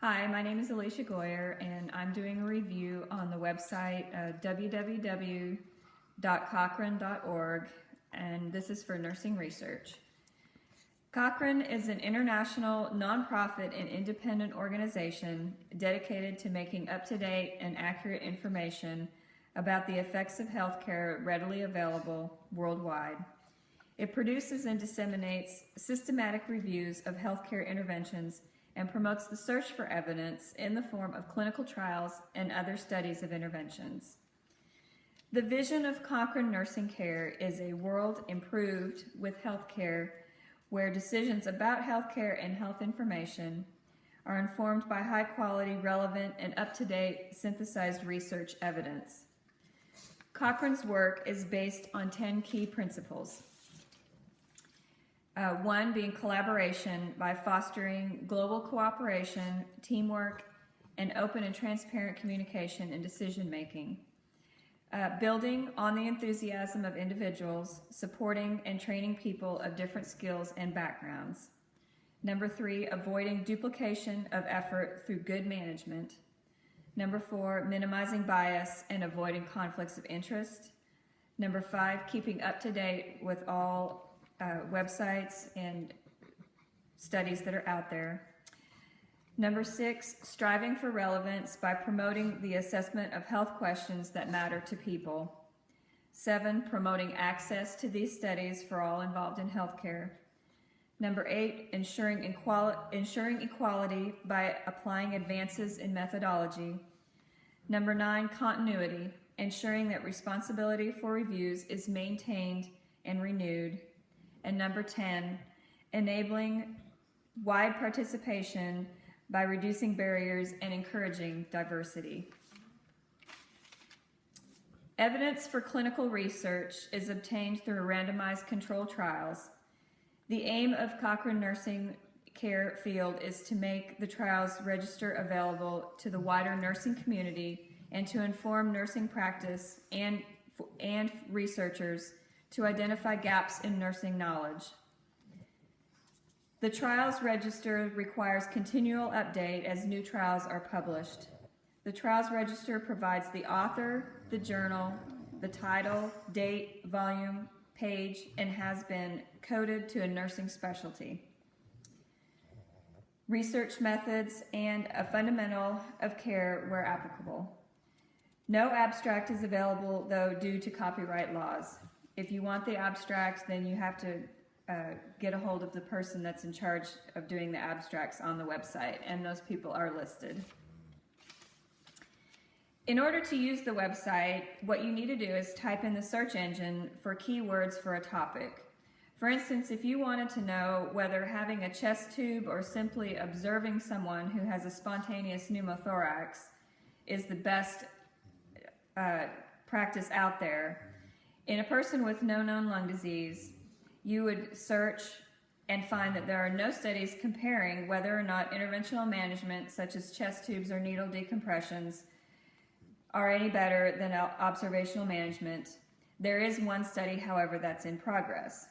Hi, my name is Alicia Goyer, and I'm doing a review on the website www.cochrane.org, and this is for nursing research. Cochrane is an international nonprofit and independent organization dedicated to making up-to-date and accurate information about the effects of healthcare readily available worldwide. It produces and disseminates systematic reviews of healthcare interventions and promotes the search for evidence in the form of clinical trials and other studies of interventions. The vision of Cochrane Nursing Care is a world improved with healthcare, where decisions about healthcare and health information are informed by high-quality, relevant, and up-to-date synthesized research evidence. Cochrane's work is based on 10 key principles. One being collaboration by fostering global cooperation, teamwork, and open and transparent communication and decision-making. Building on the enthusiasm of individuals, supporting and training people of different skills and backgrounds. Number 3, avoiding duplication of effort through good management. Number 4, minimizing bias and avoiding conflicts of interest. Number 5, keeping up to date with all websites and studies that are out there. Number 6, striving for relevance by promoting the assessment of health questions that matter to people. 7, promoting access to these studies for all involved in healthcare. Number 8, ensuring equality by applying advances in methodology. Number 9, continuity, ensuring that responsibility for reviews is maintained and renewed. And number 10, enabling wide participation by reducing barriers and encouraging diversity. Evidence for clinical research is obtained through randomized controlled trials. The aim of Cochrane Nursing Care field is to make the trials register available to the wider nursing community and to inform nursing practice and researchers to identify gaps in nursing knowledge. The trials register requires continual update as new trials are published. The trials register provides the author, the journal, the title, date, volume, page, and has been coded to a nursing specialty. Research methods and a fundamental of care where applicable. No abstract is available, though, due to copyright laws. If you want the abstract, then you have to get a hold of the person that's in charge of doing the abstracts on the website, and those people are listed. In order to use the website, what you need to do is type in the search engine for keywords for a topic. For instance, if you wanted to know whether having a chest tube or simply observing someone who has a spontaneous pneumothorax is the best practice out there, in a person with no known lung disease, you would search and find that there are no studies comparing whether or not interventional management, such as chest tubes or needle decompressions, are any better than observational management. There is one study, however, that's in progress.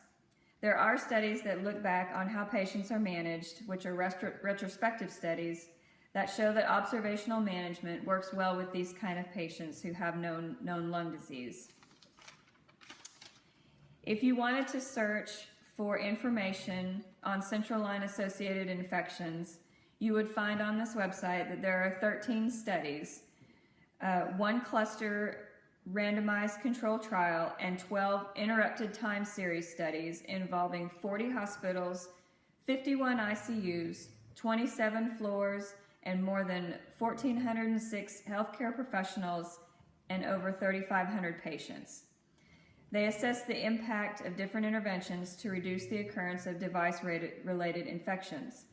There are studies that look back on how patients are managed, which are retrospective studies that show that observational management works well with these kind of patients who have known lung disease. If you wanted to search for information on central line associated infections, you would find on this website that there are 13 studies, one cluster randomized control trial, and 12 interrupted time series studies involving 40 hospitals, 51 ICUs, 27 floors, and more than 1,406 healthcare professionals and over 3,500 patients. They assess the impact of different interventions to reduce the occurrence of device-related infections.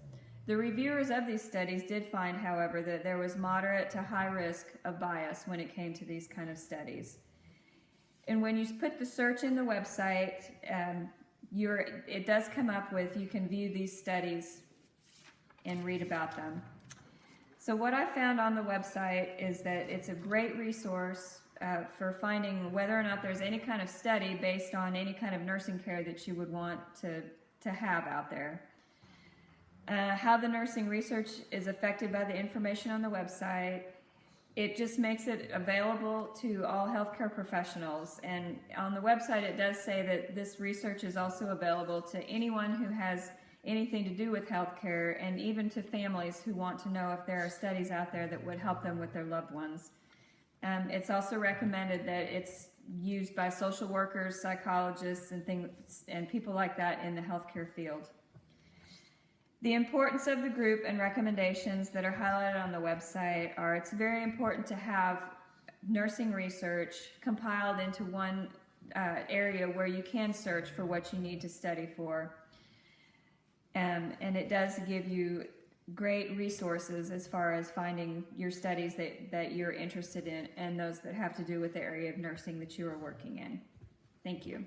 The reviewers of these studies did find, however, that there was moderate to high risk of bias when it came to these kind of studies. And when you put the search in the website, it does come up with, you can view these studies and read about them. So what I found on the website is that it's a great resource for finding whether or not there's any kind of study based on any kind of nursing care that you would want to have out there. How the nursing research is affected by the information on the website. It just makes it available to all healthcare professionals. And on the website, it does say that this research is also available to anyone who has anything to do with healthcare, and even to families who want to know if there are studies out there that would help them with their loved ones. It's also recommended that it's used by social workers, psychologists, and people like that in the healthcare field. The importance of the group and recommendations that are highlighted on the website are: it's very important to have nursing research compiled into one area where you can search for what you need to study for. And it does give you great resources as far as finding your studies that you're interested in, and those that have to do with the area of nursing that you are working in. Thank you.